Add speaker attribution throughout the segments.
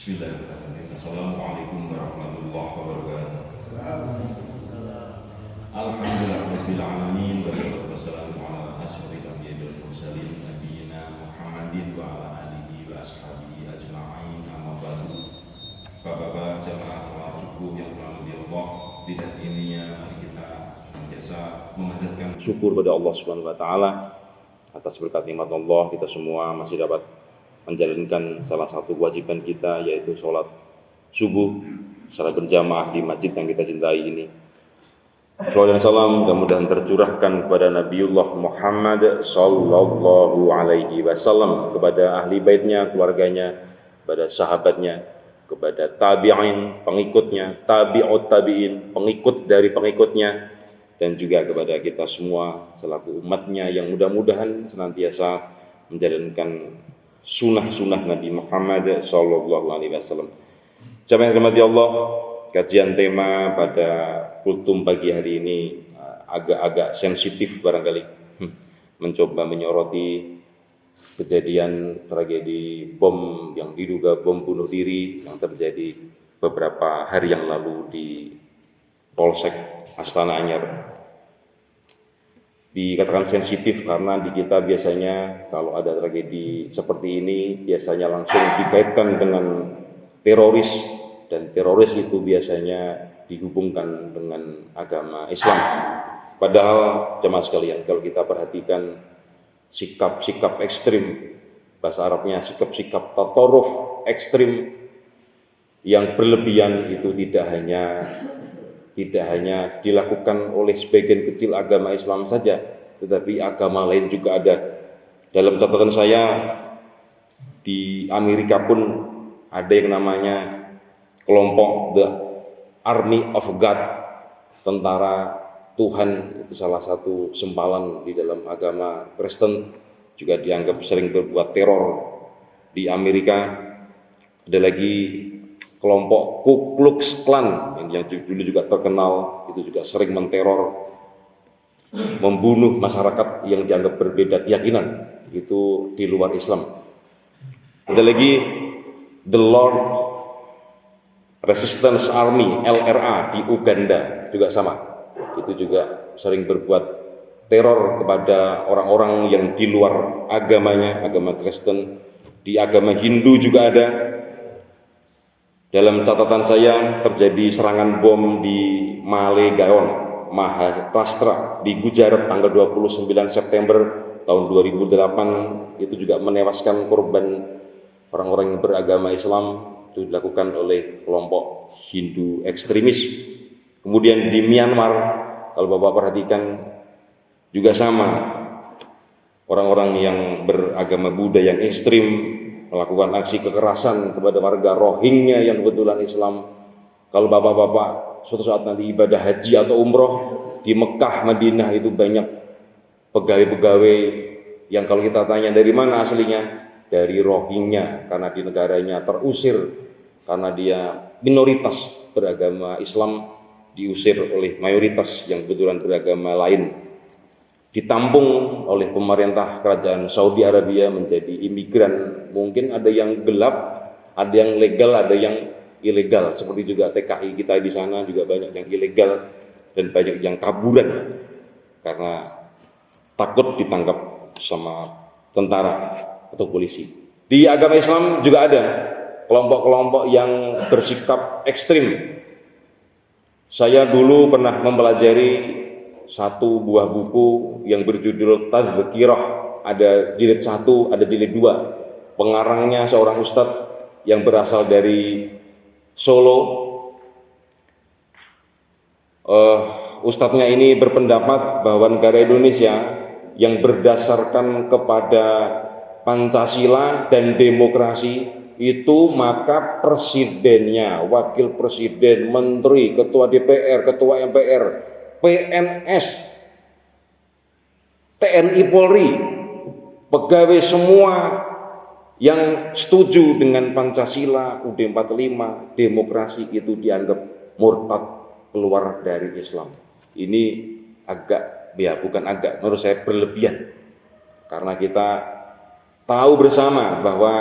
Speaker 1: Bismillahirrahmanirrahim. Assalamualaikum warahmatullahi wabarakatuh. Alhamdulillahirabbil alamin wassalatu wassalamu ala asyrofil anbiya'i wal mursalin nabiyina Muhammadin wa ala alihi wa ashabihi ajma'in. Amma ba'du. Bapak-bapak jamaah salat subuh yang dirahmati Allah, tidak ininya mari kita biasa memanjatkan syukur pada Allah Subhanahu wa taala atas berkat nikmat Allah kita semua masih dapat menjalankan salah satu kewajiban kita, yaitu sholat subuh secara berjamaah di masjid yang kita cintai ini. Salawat dan salam mudah-mudahan tercurahkan kepada Nabiullah Muhammad sallallahu alaihi wasallam, kepada ahli baitnya, keluarganya, kepada sahabatnya, kepada tabi'in, pengikutnya, tabi'ut tabi'in, pengikut dari pengikutnya, dan juga kepada kita semua selaku umatnya yang mudah-mudahan senantiasa menjalankan sunnah-sunnah Nabi Muhammad sallallahu alaihi wasallam. Jamaah yang dirahmati Allah, kajian tema pada kultum pagi hari ini agak-agak sensitif barangkali, mencoba menyoroti kejadian tragedi bom yang diduga bom bunuh diri yang terjadi beberapa hari yang lalu di Polsek Astana Anyar. Dikatakan sensitif karena di kita biasanya kalau ada tragedi seperti ini biasanya langsung dikaitkan dengan teroris, dan teroris itu biasanya dihubungkan dengan agama Islam. Padahal jemaah sekalian, kalau kita perhatikan sikap-sikap ekstrim, bahasa Arabnya sikap-sikap tatoruf ekstrim yang berlebihan itu tidak hanya dilakukan oleh sebagian kecil agama Islam saja, tetapi agama lain juga ada. Dalam catatan saya, di Amerika pun ada yang namanya kelompok The Army of God, tentara Tuhan, itu salah satu sempalan di dalam agama Kristen, juga dianggap sering berbuat teror di Amerika. Ada lagi kelompok Ku Klux Klan yang dulu juga terkenal, itu juga sering menteror, membunuh masyarakat yang dianggap berbeda keyakinan, itu di luar Islam. Ada lagi The Lord Resistance Army LRA di Uganda, juga sama, itu juga sering berbuat teror kepada orang-orang yang di luar agamanya, agama Kristen. Di agama Hindu juga ada. Dalam catatan saya terjadi serangan bom di Malegaon, Maharashtra di Gujarat tanggal 29 September tahun 2008, itu juga menewaskan korban orang-orang yang beragama Islam, itu dilakukan oleh kelompok Hindu ekstremis. Kemudian di Myanmar, kalau Bapak perhatikan juga sama, orang-orang yang beragama Buddha yang ekstrim melakukan aksi kekerasan kepada warga Rohingya yang kebetulan Islam. Kalau bapak-bapak suatu saat nanti ibadah haji atau umroh di Mekah, Madinah, itu banyak pegawai-pegawai yang kalau kita tanya dari mana aslinya, dari Rohingya, karena di negaranya terusir, karena dia minoritas beragama Islam, diusir oleh mayoritas yang kebetulan beragama lain, ditampung oleh pemerintah kerajaan Saudi Arabia menjadi imigran. Mungkin ada yang gelap, ada yang legal, ada yang ilegal. Seperti juga TKI kita di sana juga banyak yang ilegal dan banyak yang kaburan karena takut ditangkap sama tentara atau polisi. Di agama Islam juga ada kelompok-kelompok yang bersikap ekstrim. Saya dulu pernah mempelajari satu buah buku yang berjudul Tadzkirah, ada jilid 1, ada jilid 2. Pengarangnya seorang ustadz yang berasal dari Solo. Ustadznya ini berpendapat bahwa negara Indonesia yang berdasarkan kepada Pancasila dan demokrasi itu, maka presidennya, wakil presiden, menteri, ketua DPR, ketua MPR, PNS, TNI Polri, pegawai semua yang setuju dengan Pancasila, UUD 45, demokrasi, itu dianggap murtad, keluar dari Islam. Ini menurut saya berlebihan, karena kita tahu bersama bahwa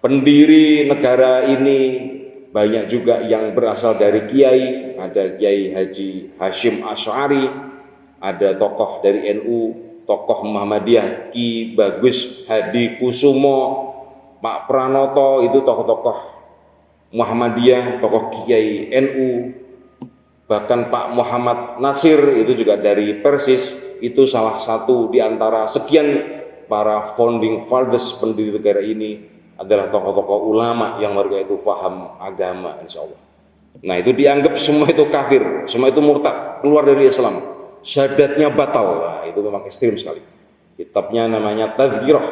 Speaker 1: pendiri negara ini banyak juga yang berasal dari kiai, ada Kiai Haji Hashim Asy'ari, ada tokoh dari NU, tokoh Muhammadiyah, Ki Bagus Hadi Kusumo, Pak Pranoto, itu tokoh-tokoh Muhammadiyah, tokoh Kiai NU, bahkan Pak Muhammad Nasir itu juga dari Persis, itu salah satu di antara sekian para founding fathers pendiri negara ini adalah tokoh-tokoh ulama yang mereka itu paham agama, insya Allah. Nah, itu dianggap semua itu kafir, semua itu murtad, keluar dari Islam, syahadatnya batal. Nah, itu memang ekstrim sekali. Kitabnya namanya Tadhkirah,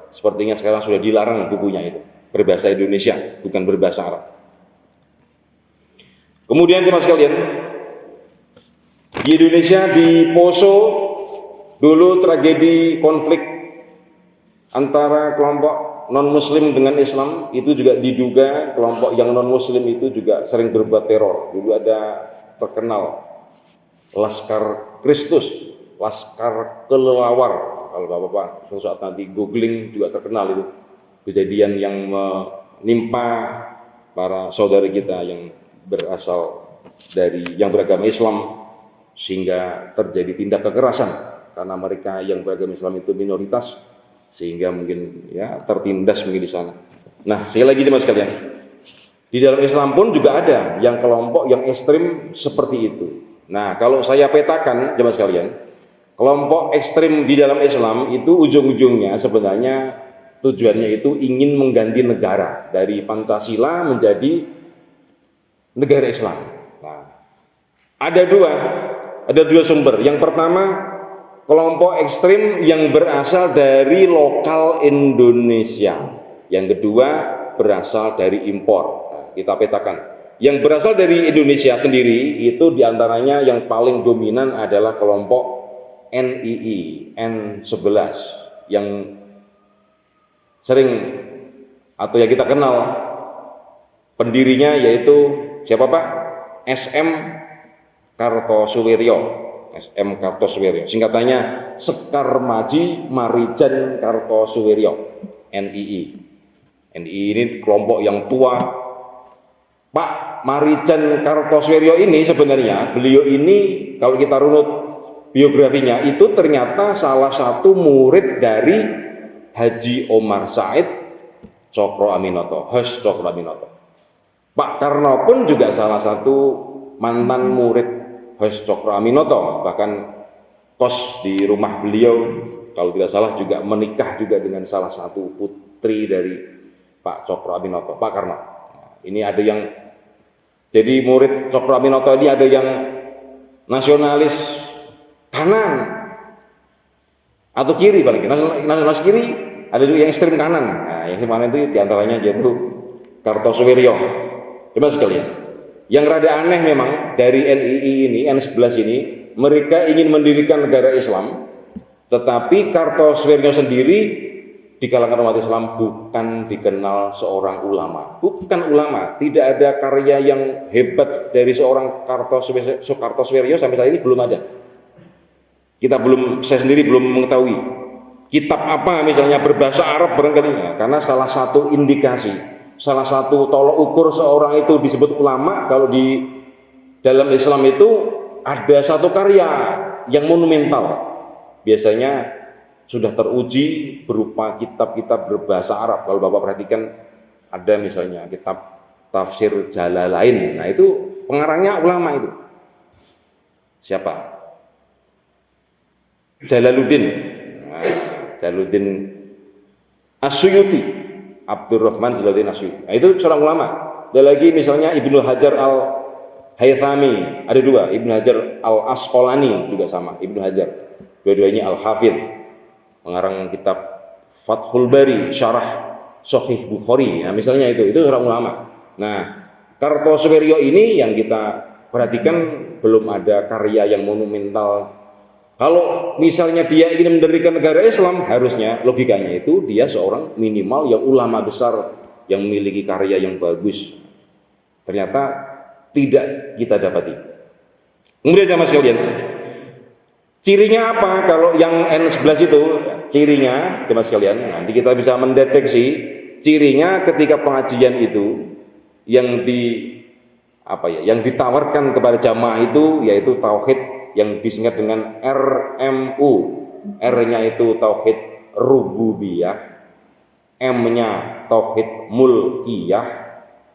Speaker 1: sepertinya sekarang sudah dilarang bukunya itu, berbahasa Indonesia, bukan berbahasa Arab. Kemudian jemaah sekalian, di Indonesia, di Poso dulu tragedi konflik antara kelompok non-muslim dengan Islam, itu juga diduga kelompok yang non-muslim itu juga sering berbuat teror. Dulu ada terkenal Laskar Kristus, Laskar Kelelawar, kalau Bapak-Bapak suatu saat nanti googling juga terkenal itu kejadian yang menimpa para saudara kita yang berasal dari yang beragama Islam, sehingga terjadi tindak kekerasan karena mereka yang beragama Islam itu minoritas, sehingga mungkin ya tertindas mungkin di sana. Nah, sekali lagi teman sekalian, di dalam Islam pun juga ada yang kelompok yang ekstrim seperti itu. Nah, kalau saya petakan teman sekalian, kelompok ekstrim di dalam Islam itu ujung-ujungnya sebenarnya tujuannya itu ingin mengganti negara dari Pancasila menjadi negara Islam. Nah, ada dua sumber. Yang pertama, kelompok ekstrim yang berasal dari lokal Indonesia. Yang kedua, berasal dari impor. Nah, kita petakan. Yang berasal dari Indonesia sendiri itu diantaranya yang paling dominan adalah kelompok NII, N11, yang sering atau yang kita kenal pendirinya yaitu siapa Pak? SM Kartosuwiryo. SM Kartosuwiryo, singkatannya Sekar Maji Marijan Kartosuwiryo, NII. NII ini kelompok yang tua. Pak Marijan Kartosuwiryo ini sebenarnya, beliau ini kalau kita runut biografinya itu ternyata salah satu murid dari Haji Omar Said Cokro Aminoto, Hos Cokro Aminoto. Pak Karno pun juga salah satu mantan murid Hos Cokro Aminoto, bahkan kos di rumah beliau kalau tidak salah juga menikah juga dengan salah satu putri dari Pak Cokro Aminoto, Pak Karno. Nah, ini ada yang jadi murid Cokro Aminoto, ini ada yang nasionalis kanan atau kiri, paling nasionalis kiri, ada juga yang ekstrem kanan. Nah, yang ekstrem kanan itu diantaranya yaitu Kartosuwiryo. Coba sekalian, yang rada aneh memang dari NII ini, N11 ini, mereka ingin mendirikan negara Islam, tetapi Kartosuwiryo sendiri di kalangan umat Islam bukan dikenal seorang ulama, bukan ulama, tidak ada karya yang hebat dari seorang Kartosuwiryo sampai saat ini belum ada. Saya sendiri belum mengetahui kitab apa misalnya berbahasa Arab barangkali, karena salah satu indikasi, salah satu tolok ukur seorang itu disebut ulama kalau di dalam Islam itu ada satu karya yang monumental, biasanya sudah teruji berupa kitab-kitab berbahasa Arab. Kalau Bapak perhatikan ada misalnya kitab Tafsir Jalalain, nah itu pengarangnya ulama itu. Siapa? Jalaluddin. Nah, Jalaluddin As-Suyuti, Abdurrahman Jalaluddin As-Suyuti. Nah, itu seorang ulama. Ada lagi misalnya Ibnu Hajar Al-Haythami, ada dua, Ibnu Hajar Al-Asqalani juga sama, Ibnu Hajar. Dua-duanya Al-Hafidh, mengarang kitab Fathul Bari, Syarah Sahih Bukhari. Nah, misalnya itu seorang ulama. Nah, Kartosuwiryo ini yang kita perhatikan belum ada karya yang monumental. Kalau misalnya dia ingin mendirikan negara Islam, harusnya logikanya itu dia seorang minimal yang ulama besar yang memiliki karya yang bagus. Ternyata tidak kita dapati. Kemudian jamaah sekalian, cirinya apa kalau yang N11 itu? Cirinya jamaah sekalian, nanti kita bisa mendeteksi cirinya ketika pengajian itu yang yang ditawarkan kepada jamaah itu yaitu tauhid yang disingkat dengan RMU. R-nya itu tauhid rububiyah, M-nya tauhid mulkiyah,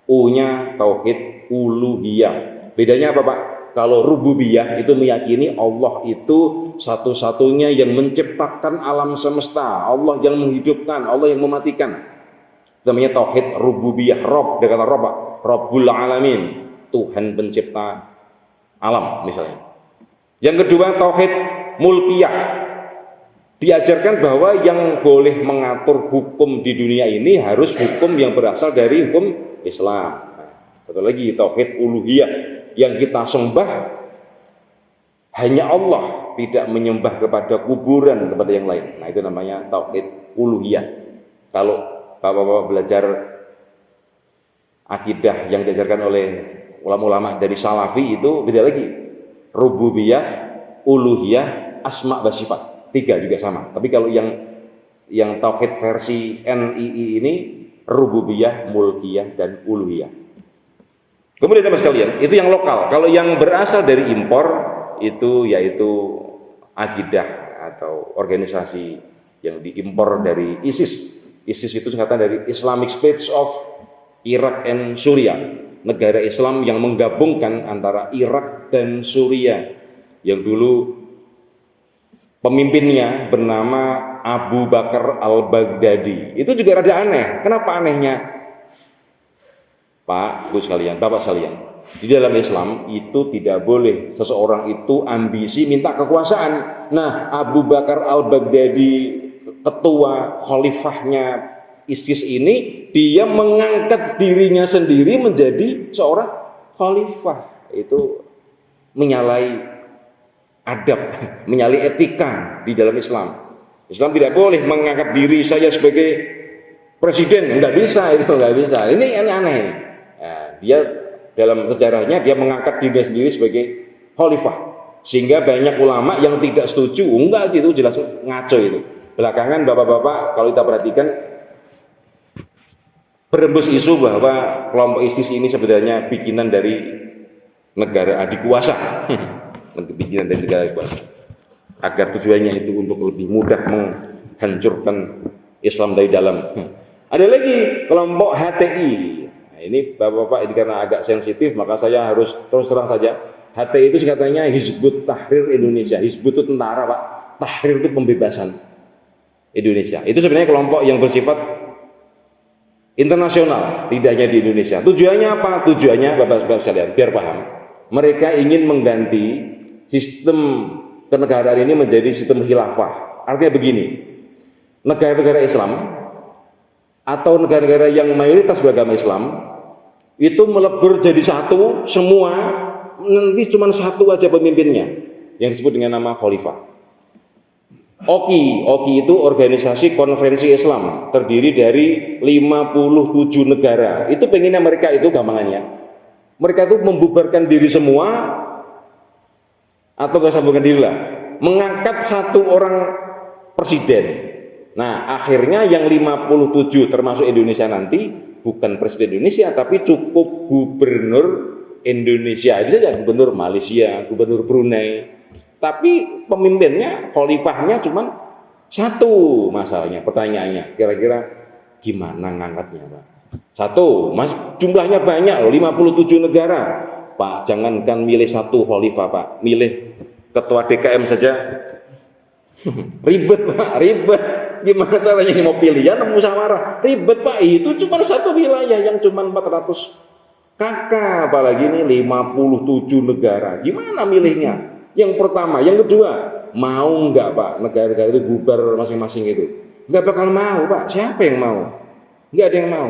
Speaker 1: U-nya tauhid uluhiyah. Bedanya apa Pak? Kalau rububiyah itu meyakini Allah itu satu-satunya yang menciptakan alam semesta, Allah yang menghidupkan, Allah yang mematikan. Itu namanya tauhid rububiyah. Rob, dia kata Rob, Rabbul Alamin, Tuhan pencipta alam misalnya. Yang kedua tauhid mulkiyah. Diajarkan bahwa yang boleh mengatur hukum di dunia ini harus hukum yang berasal dari hukum Islam. Satu lagi tauhid uluhiyah, yang kita sembah hanya Allah, tidak menyembah kepada kuburan, kepada yang lain. Nah itu namanya tauhid uluhiyah. Kalau Bapak-bapak belajar akidah yang diajarkan oleh ulama-ulama dari Salafi itu beda lagi. Rububiyah, uluhiyah, asma wa sifat. 3 juga sama. Tapi kalau yang tauhid versi NII ini rububiyah, mulkiyah, dan uluhiyah. Kemudian teman sekalian, itu yang lokal. Kalau yang berasal dari impor itu yaitu akidah atau organisasi yang diimpor dari ISIS. ISIS itu singkatan dari Islamic States of Iraq and Syria. Negara Islam yang menggabungkan antara Irak dan Syria. Yang dulu pemimpinnya bernama Abu Bakar al-Baghdadi. Itu juga rada aneh. Kenapa anehnya? Pak, Bu sekalian, Bapak sekalian, di dalam Islam itu tidak boleh seseorang itu ambisi minta kekuasaan. Nah, Abu Bakar al-Baghdadi, ketua khalifahnya ISIS ini, dia mengangkat dirinya sendiri menjadi seorang khalifah. Itu menyalahi adab, menyalahi etika di dalam Islam. Islam tidak boleh mengangkat diri saya sebagai presiden, nggak bisa, itu nggak bisa. Ini aneh-aneh. Nah, dia dalam sejarahnya dia mengangkat diri sendiri sebagai khalifah, sehingga banyak ulama yang tidak setuju. Enggak, itu jelas ngaco itu. Belakangan bapak-bapak kalau kita perhatikan berembus isu bahwa kelompok ISIS ini sebenarnya bikinan dari negara adik kuasa. Bikinan dari negara adik kuasa. Agar tujuannya itu untuk lebih mudah menghancurkan Islam dari dalam. Ada lagi kelompok HTI. Nah, ini bapak-bapak ini karena agak sensitif maka saya harus terus terang saja. HTI itu katanya Hizbut Tahrir Indonesia. Hizbut itu tentara Pak. Tahrir itu pembebasan Indonesia. Itu sebenarnya kelompok yang bersifat internasional, tidak hanya di Indonesia. Tujuannya apa? Tujuannya bapak-bapak sekalian, biar paham. Mereka ingin mengganti sistem kenegaraan ini menjadi sistem khilafah. Artinya begini, negara-negara Islam atau negara-negara yang mayoritas beragama Islam itu melebur jadi satu, semua nanti cuma satu aja pemimpinnya yang disebut dengan nama khalifah. OKI itu organisasi konferensi Islam terdiri dari 57 negara. Itu pengennya mereka itu gampangannya. Mereka itu membubarkan diri semua atau gak sambungkan diri lah, mengangkat satu orang presiden. Nah akhirnya yang 57 termasuk Indonesia nanti bukan presiden Indonesia tapi cukup gubernur Indonesia. Itu saja, gubernur Malaysia, gubernur Brunei. Tapi pemimpinnya, khalifahnya cuma satu. Masalahnya, pertanyaannya, kira-kira gimana ngangkatnya Pak? Satu, mas, jumlahnya banyak loh, 57 negara. Pak, jangankan milih satu khalifah Pak, milih ketua DKM saja ribet Pak, ribet. Gimana caranya ini mau pilihan musyawarah? Ribet Pak, itu cuma satu wilayah yang cuma 400 kakak, apalagi ini 57 negara. Gimana milihnya? Yang pertama, yang kedua, mau nggak Pak negara-negara itu bubar masing-masing itu? Nggak bakal mau Pak. Siapa yang mau? Nggak ada yang mau.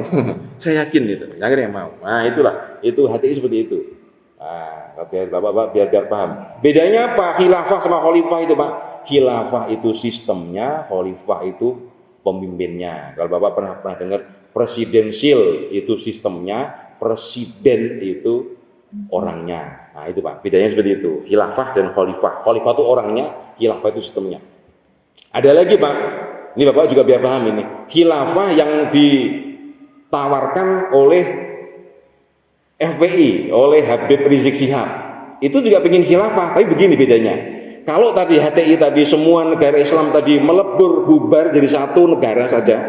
Speaker 1: Saya yakin itu, nggak ada yang mau. Nah itulah, itu hati seperti itu. Nah, biar bapak biar paham. Bedanya apa? Khilafah sama khalifah itu Pak. Khilafah itu sistemnya, khalifah itu pemimpinnya. Kalau bapak pernah dengar presidensial itu sistemnya, presiden itu orangnya. Nah itu Pak, bedanya seperti itu. Khilafah dan khalifah. Khalifah itu orangnya, khilafah itu sistemnya. Ada lagi Pak, ini Bapak juga biar paham ini. Khilafah yang ditawarkan oleh FPI, oleh Habib Rizik Syihab. Itu juga pengen khilafah, tapi begini bedanya. Kalau tadi HTI tadi semua negara Islam tadi melebur bubar jadi satu negara saja,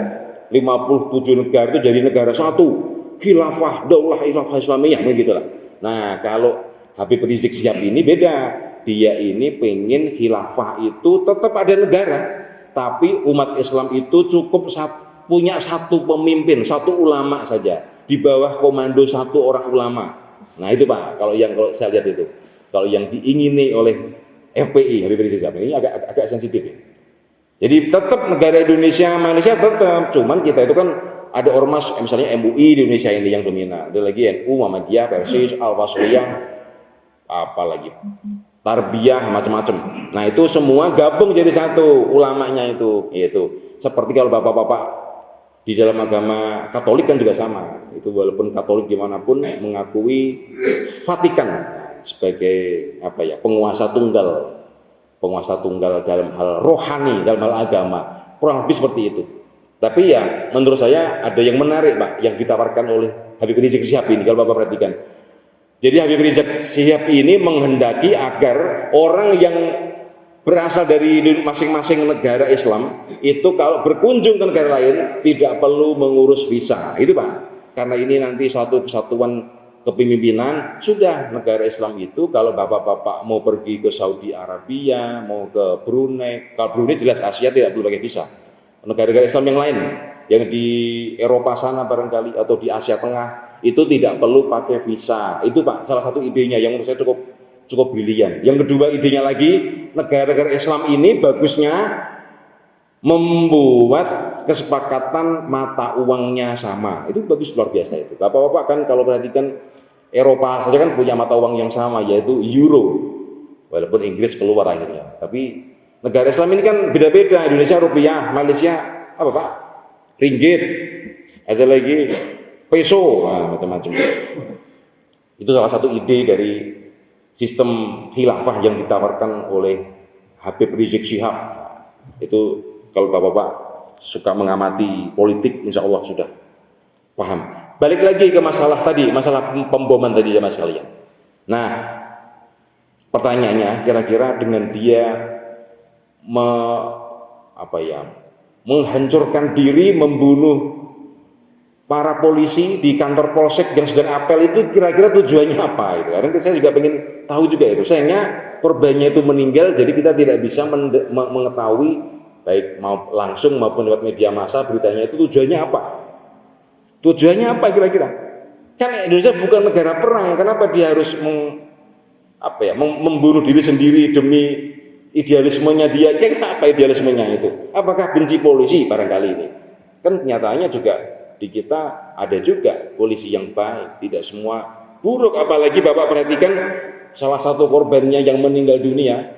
Speaker 1: 57 negara itu jadi negara satu, khilafah, daulah khilafah Islamiyah begitu lah. Nah, kalau Habib Rizik Syihab ini beda. Dia ini pengen khilafah itu tetap ada negara, tapi umat Islam itu cukup punya satu pemimpin, satu ulama saja, di bawah komando satu orang ulama. Nah itu Pak, kalau saya lihat itu, kalau yang diingini oleh FPI Habib Rizik Syihab ini agak sensitif ya. Jadi tetap negara Indonesia, Malaysia tetap, cuman kita itu kan ada ormas, misalnya MUI di Indonesia ini yang dominan, ada lagi NU, Muhammadiyah, Persis, Al-Wasliyah, apalagi Tarbiyah, macam-macam. Nah itu semua gabung jadi satu ulamanya itu. Seperti kalau bapak-bapak di dalam agama Katolik kan juga sama. Itu walaupun Katolik dimanapun mengakui Vatikan sebagai penguasa tunggal dalam hal rohani, dalam hal agama, kurang lebih seperti itu. Tapi ya menurut saya ada yang menarik Pak, yang ditawarkan oleh Habib Rizik Syihab ini kalau bapak perhatikan. Jadi Habib Rizik Syihab ini menghendaki agar orang yang berasal dari masing-masing negara Islam itu kalau berkunjung ke negara lain tidak perlu mengurus visa. Itu Pak, karena ini nanti suatu kesatuan kepemimpinan, sudah negara Islam itu kalau bapak-bapak mau pergi ke Saudi Arabia, mau ke Brunei, kalau Brunei jelas Asia tidak perlu pakai visa. Negara-negara Islam yang lain yang di Eropa sana barangkali atau di Asia Tengah itu tidak perlu pakai visa. Itu Pak salah satu idenya yang menurut saya cukup brilian. Yang kedua idenya lagi, negara-negara Islam ini bagusnya membuat kesepakatan mata uangnya sama. Itu bagus luar biasa itu. Bapak-bapak kan kalau perhatikan Eropa saja kan punya mata uang yang sama yaitu euro. Walaupun Inggris keluar akhirnya. Tapi negara Islam ini kan beda-beda. Indonesia rupiah, Malaysia apa Pak? Ringgit. Ada lagi peso, macam-macam. Itu salah satu ide dari sistem khilafah yang ditawarkan oleh Habib Rizik Syihab. Itu kalau bapak-bapak suka mengamati politik, insya Allah sudah paham. Balik lagi ke masalah tadi, masalah pemboman tadi ya mas kalian. Nah, pertanyaannya kira-kira dengan dia menghancurkan diri, membunuh para polisi di kantor polsek yang sedang apel itu kira-kira tujuannya apa itu? Karena saya juga pengen tahu juga itu. Sayangnya korbannya itu meninggal, jadi kita tidak bisa mengetahui baik mau langsung maupun lewat media massa beritanya itu tujuannya apa? Tujuannya apa kira-kira? Kan Indonesia bukan negara perang, kenapa dia harus membunuh diri sendiri demi idealismenya dia? Kira apa idealismenya itu? Apakah benci polisi barangkali ini? Kan kenyataannya juga di kita ada juga polisi yang baik, tidak semua buruk. Apalagi bapak perhatikan salah satu korbannya yang meninggal dunia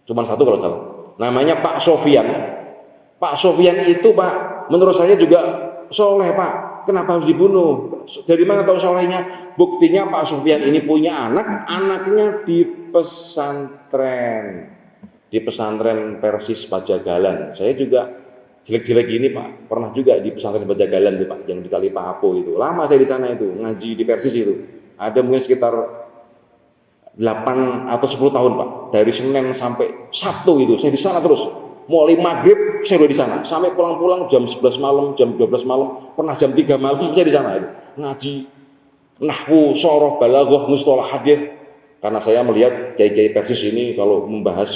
Speaker 1: cuma satu kalau salah, namanya Pak Sofyan. Pak Sofyan itu Pak menurut saya juga soleh Pak. Kenapa harus dibunuh? Dari mana tahu solehnya? Buktinya Pak Sofyan ini punya anaknya di pesantren Persis Pajagalan. Saya juga jelek-jelek ini Pak, pernah juga di pesantren Pajagalan itu Pak, yang di Kali Pahapo itu. Lama saya di sana itu, ngaji di Persis itu. Ada mungkin sekitar 8 atau 10 tahun Pak. Dari Senin sampai Sabtu itu saya di sana terus. Mulai maghrib saya udah di sana, sampai pulang-pulang jam 11 malam, jam 12 malam, pernah jam 3 malam saya di sana itu. Ngaji nahwu, soroh, balaghah, mustalah hadis. Karena saya melihat kiai-kiai Persis ini kalau membahas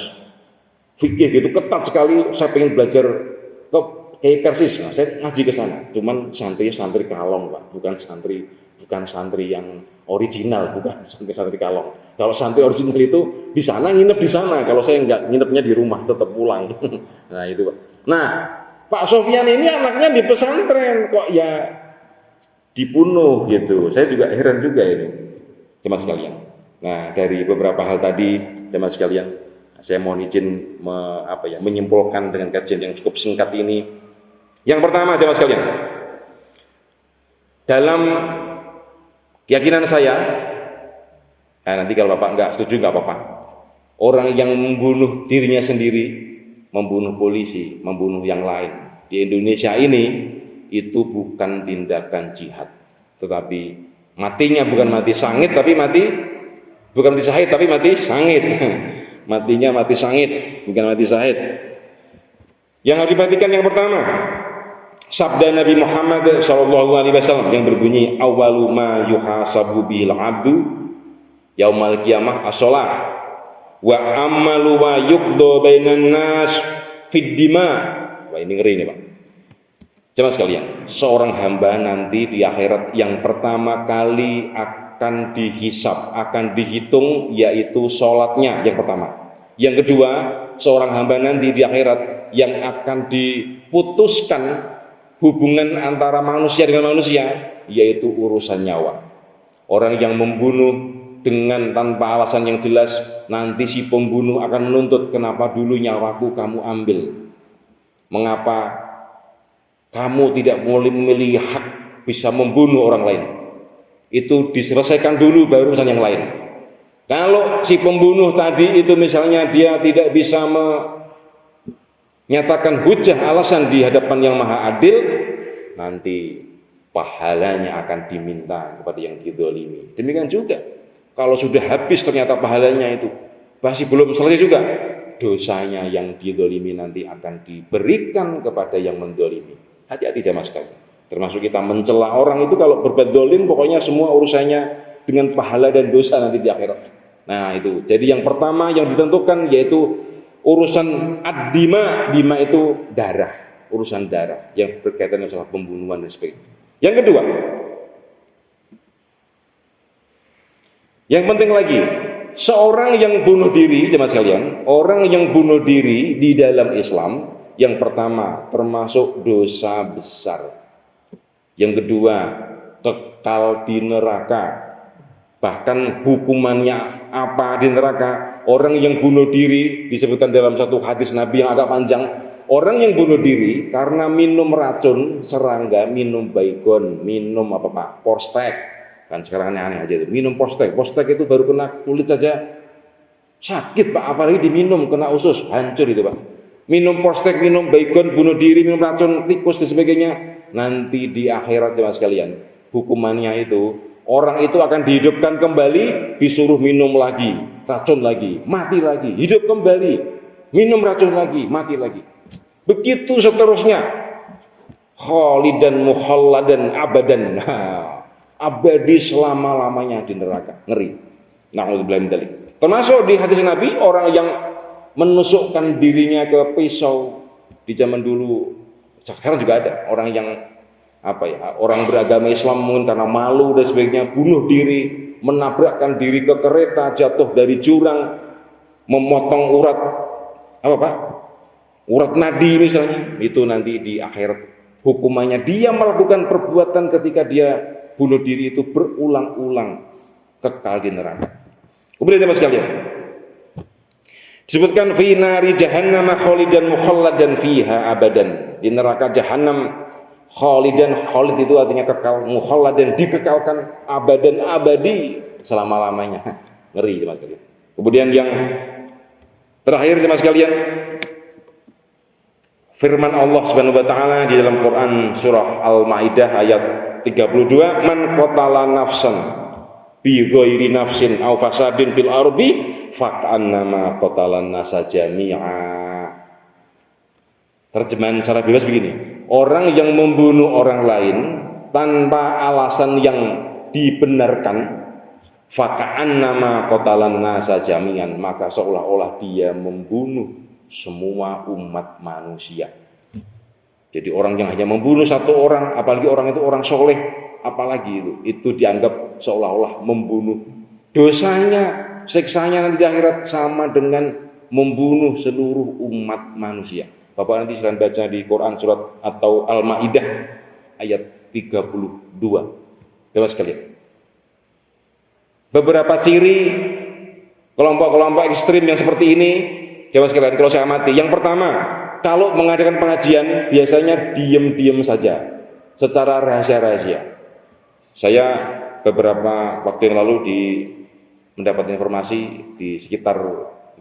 Speaker 1: fikih gitu ketat sekali, saya pengen belajar ke Kiai Persis. Nah, saya ngaji ke sana. Cuman santri kalong Pak, bukan santri yang original, bukan santri kalong. Kalau santri original itu di sana nginep di sana. Kalau saya enggak, nginepnya di rumah, tetap pulang. Nah itu Pak. Nah Pak Sofyan ini anaknya di pesantren kok ya dibunuh gitu. Saya juga heran juga ini, jemaah sekalian. Nah dari beberapa hal tadi, jemaah sekalian, saya mohon izin menyimpulkan dengan kajian yang cukup singkat ini. Yang pertama, jemaah sekalian, dalam keyakinan saya, nanti kalau Bapak nggak setuju nggak apa-apa. Orang yang membunuh dirinya sendiri, membunuh polisi, membunuh yang lain di Indonesia ini, itu bukan tindakan jihad, tetapi matinya bukan mati sangit, tapi bukan mati syahid, tapi mati sangit. Matinya mati sangit, bukan mati syahid. Yang harus diperhatikan yang pertama, sabda Nabi Muhammad SAW yang berbunyi, awalu ma yuhasabu bihil abdu yaumal qiyamah as-shalah wa ammalu wa yuqdo bainan nas fid dima. Wah, ini ngeri nih Pak. Jemaah sekalian, seorang hamba nanti di akhirat yang pertama kali akan dihisab, akan dihitung, yaitu sholatnya yang pertama. Yang kedua, seorang hamba nanti di akhirat yang akan diputuskan hubungan antara manusia dengan manusia, yaitu urusan nyawa. Orang yang membunuh dengan tanpa alasan yang jelas, nanti si pembunuh akan menuntut, kenapa dulu nyawaku kamu ambil? Mengapa kamu tidak boleh memiliki hak bisa membunuh orang lain? Itu diselesaikan dulu baru urusan yang lain. Kalau si pembunuh tadi itu misalnya dia tidak bisa menyatakan hujah alasan di hadapan yang maha adil, nanti pahalanya akan diminta kepada yang dizalimi. Demikian juga kalau sudah habis ternyata pahalanya itu masih belum selesai juga, dosanya yang dizalimi nanti akan diberikan kepada yang menzalimi. Hati-hati jamaah sekalian. Termasuk kita mencela orang itu kalau berbuat zalim, pokoknya semua urusannya dengan pahala dan dosa nanti di akhirat. Nah itu. Jadi yang pertama yang ditentukan yaitu urusan ad-dima. Dima itu darah, urusan darah yang berkaitan dengan masalah pembunuhan dan sebagainya. Yang kedua, yang penting lagi, seorang yang bunuh diri, jemaah sekalian, orang yang bunuh diri di dalam Islam, yang pertama termasuk dosa besar. Yang kedua, kekal di neraka. Bahkan hukumannya apa di neraka? Orang yang bunuh diri, disebutkan dalam satu hadis Nabi yang agak panjang, orang yang bunuh diri karena minum racun serangga, minum baygon, minum apa Pak? Postek. Kan sekarang aneh-aneh aja itu. Minum postek. Postek itu baru kena kulit saja sakit Pak, apalagi diminum kena usus, hancur itu Pak. Minum postek, minum baygon, bunuh diri, minum racun tikus dan sebagainya, nanti di akhirat jemaah sekalian, hukumannya itu orang itu akan dihidupkan kembali, disuruh minum lagi racun lagi, mati lagi, hidup kembali, minum racun lagi, mati lagi, begitu seterusnya, khalidan mukhalladan abadan, abadi selama-lamanya di neraka. Ngeri. Na'udzubillah min dzalik. Termasuk di hadis Nabi, orang yang menusukkan dirinya ke pisau di zaman dulu, sekarang juga ada orang yang orang beragama Islam mungkin karena malu dan sebagainya bunuh diri, menabrakkan diri ke kereta, jatuh dari jurang, memotong urat nadi misalnya. Itu nanti di akhirat hukumannya dia melakukan perbuatan ketika dia bunuh diri itu berulang-ulang, kekal di neraka. Kemudian teman sekalian, disebutkan fi nari jahannam khalidan mukhalladan fiha abadan. Di neraka jahanam khalidan, khalid itu artinya kekal, mukhalladan dikekalkan, abadan abadi selama-lamanya. Ngeri teman sekalian. Kemudian yang terakhir teman sekalian, firman Allah Subhanahu wa taala di dalam Quran surah Al-Maidah ayat 32, man qatala nafsan bi ghairi nafsin aw fasadin fil ardi fa'annama qatalan nasa jami'a. Terjemahan secara bebas begini, orang yang membunuh orang lain tanpa alasan yang dibenarkan, fa'annama qatalan nasa jami'an, maka seolah-olah dia membunuh semua umat manusia. Jadi orang yang hanya membunuh satu orang, apalagi orang itu orang soleh, apalagi itu dianggap seolah-olah membunuh. Dosanya, siksanya nanti di akhirat sama dengan membunuh seluruh umat manusia. Bapak nanti silahkan baca di Quran surat atau Al-Maidah ayat 32. Bapak sekalian, beberapa ciri kelompok-kelompok ekstrim yang seperti ini, Bapak sekalian, kalau saya amati, yang pertama, kalau mengadakan pengajian biasanya diam-diam saja, secara rahasia-rahasia. Saya beberapa waktu yang lalu mendapat informasi di sekitar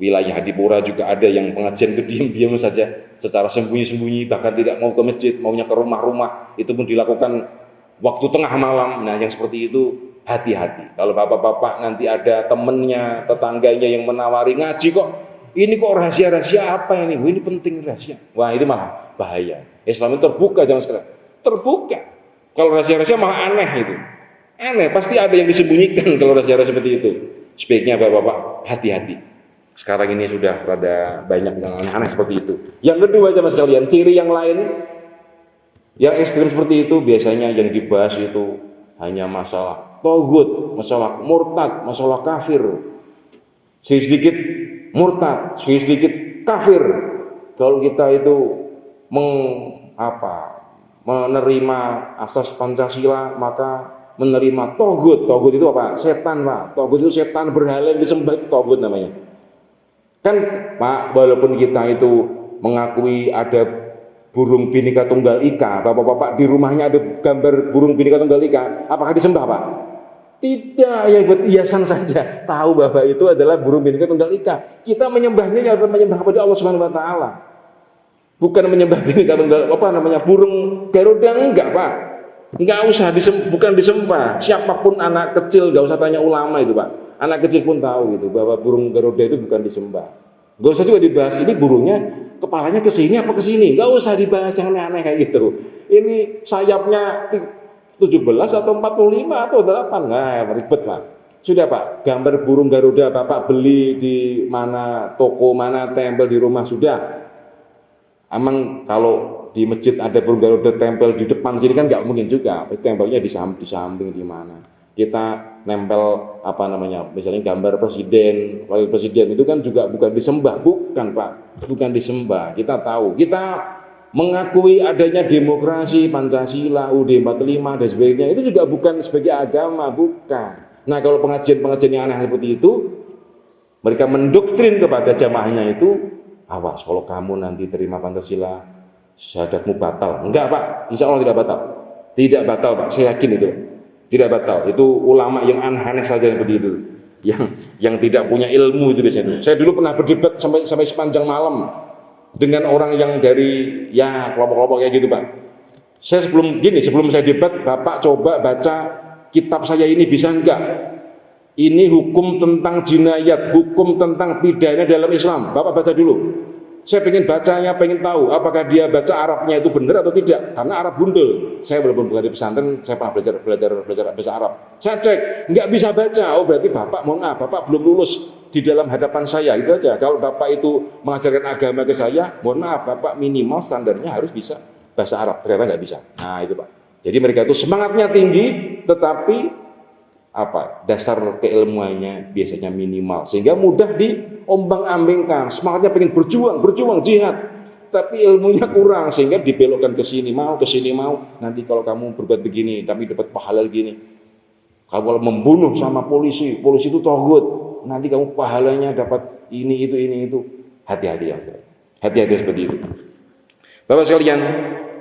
Speaker 1: wilayah Adipura juga ada yang pengajian itu diam-diam saja secara sembunyi-sembunyi, bahkan tidak mau ke masjid, maunya ke rumah-rumah, itu pun dilakukan waktu tengah malam. Nah yang seperti itu hati-hati. Kalau bapak-bapak nanti ada temennya, tetangganya yang menawari ngaji kok, ini kok rahasia-rahasia apa ini? Wah, ini penting rahasia. Wah ini malah bahaya. Islam itu terbuka zaman sekarang, terbuka. Kalau rahasia-rahasia malah aneh itu. Aneh, pasti ada yang disembunyikan kalau rahasia-rahasia seperti itu. Sebaiknya bapak-bapak hati-hati. Sekarang ini sudah rada banyak yang aneh-aneh seperti itu. Yang kedua sama sekalian, ciri yang lain yang ekstrim seperti itu biasanya yang dibahas itu hanya masalah togut, masalah murtad, masalah kafir. Sedikit murtad, sedikit kafir. Kalau kita itu menerima asas Pancasila, maka menerima togut. Togut itu apa? Setan, Pak. Togut itu setan berhala yang disembah, itu togut namanya. Kan Pak, walaupun kita itu mengakui ada burung Bhinneka Tunggal Ika, bapak-bapak di rumahnya ada gambar burung Bhinneka Tunggal Ika, apakah disembah, Pak? Tidak, yang buat hiasan saja. Tahu bahwa itu adalah burung Bhinneka Tunggal Ika. Kita menyembahnya ya menyembah kepada Allah Subhanahu wa taala. Bukan menyembah Bhinneka Tunggal burung Garuda, enggak, Pak. Enggak usah bukan disembah. Siapapun anak kecil, enggak usah tanya ulama itu, Pak. Anak kecil pun tahu gitu bahwa burung Garuda itu bukan disembah. Enggak usah juga dibahas ini burungnya kepalanya ke sini apa ke sini. Enggak usah dibahas yang aneh-aneh kayak gitu. Ini sayapnya 17 atau 45 atau 8. Nah, ribet, Pak. Sudah, Pak. Gambar burung Garuda Bapak beli di mana, toko mana, tempel di rumah sudah. Emang kalau di masjid ada burung Garuda tempel di depan sini kan nggak mungkin juga. Tempelnya di samping di mana. Kita nempel misalnya gambar presiden, wakil presiden itu kan juga bukan disembah, bukan, Pak. Bukan disembah. Kita tahu. Kita mengakui adanya demokrasi, Pancasila, UUD 45 dan sebagainya. Itu juga bukan sebagai agama, bukan. Nah, kalau pengajian yang aneh seperti itu, mereka mendoktrin kepada jamaahnya itu, awas kalau kamu nanti terima Pancasila, syahadatmu batal. Enggak, Pak, insya Allah tidak batal. Tidak batal, Pak, saya yakin itu. Tidak batal. Itu ulama yang aneh-aneh saja seperti itu. Yang tidak punya ilmu itu biasanya. Saya dulu pernah berdebat sampai sepanjang malam dengan orang yang dari kelompok-kelompok kayak gitu, Pak. Saya sebelum saya debat, Bapak coba baca kitab saya ini bisa enggak? Ini hukum tentang jinayat, hukum tentang pidana dalam Islam. Bapak baca dulu. Saya pengen bacanya, pengen tahu apakah dia baca Arabnya itu benar atau tidak. Karena Arab gundul. Saya walaupun bukan di pesantren, saya pernah belajar bahasa Arab. Saya cek, nggak bisa baca. Oh berarti Bapak, mohon maaf, Bapak belum lulus di dalam hadapan saya. Itu aja. Kalau Bapak itu mengajarkan agama ke saya, mohon maaf, Bapak minimal standarnya harus bisa bahasa Arab. Ternyata nggak bisa. Nah itu, Pak. Jadi mereka itu semangatnya tinggi, tetapi dasar keilmuannya biasanya minimal, sehingga mudah diombang-ambingkan. Semangatnya pengen berjuang jihad, tapi ilmunya kurang, sehingga dibelokkan ke sini mau. Nanti kalau kamu berbuat begini, tapi dapat pahala begini. Kalau membunuh sama polisi itu togut, nanti kamu pahalanya dapat ini itu. Hati-hati ya, hati-hati seperti itu. Bapak sekalian,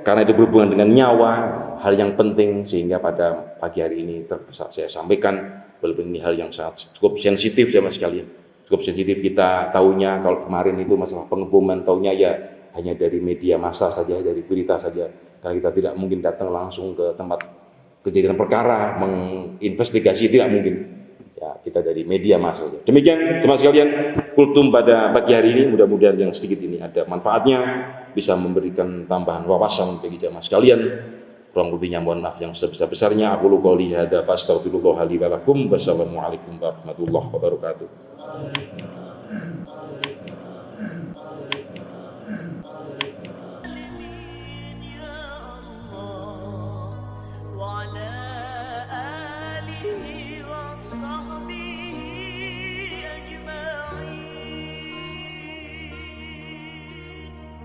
Speaker 1: karena itu berhubungan dengan nyawa, hal yang penting, sehingga pada pagi hari ini saya sampaikan, walaupun ini hal yang cukup sensitif ya mas sekalian, cukup sensitif. Kita tahunya kalau kemarin itu masalah pengeboman, tahunya ya hanya dari media massa saja, dari berita saja, karena kita tidak mungkin datang langsung ke tempat kejadian perkara, menginvestigasi, tidak mungkin. Ya, kita dari media massa saja. Demikian teman sekalian, kultum pada pagi hari ini, mudah-mudahan yang sedikit ini ada manfaatnya, bisa memberikan tambahan wawasan bagi jamaah sekalian. Kurang lebihnya mohon maaf yang sebesar-besarnya. Aku qouli hadza fastaghfirullah li wa lakum. Wassalamualaikum warahmatullahi wabarakatuh.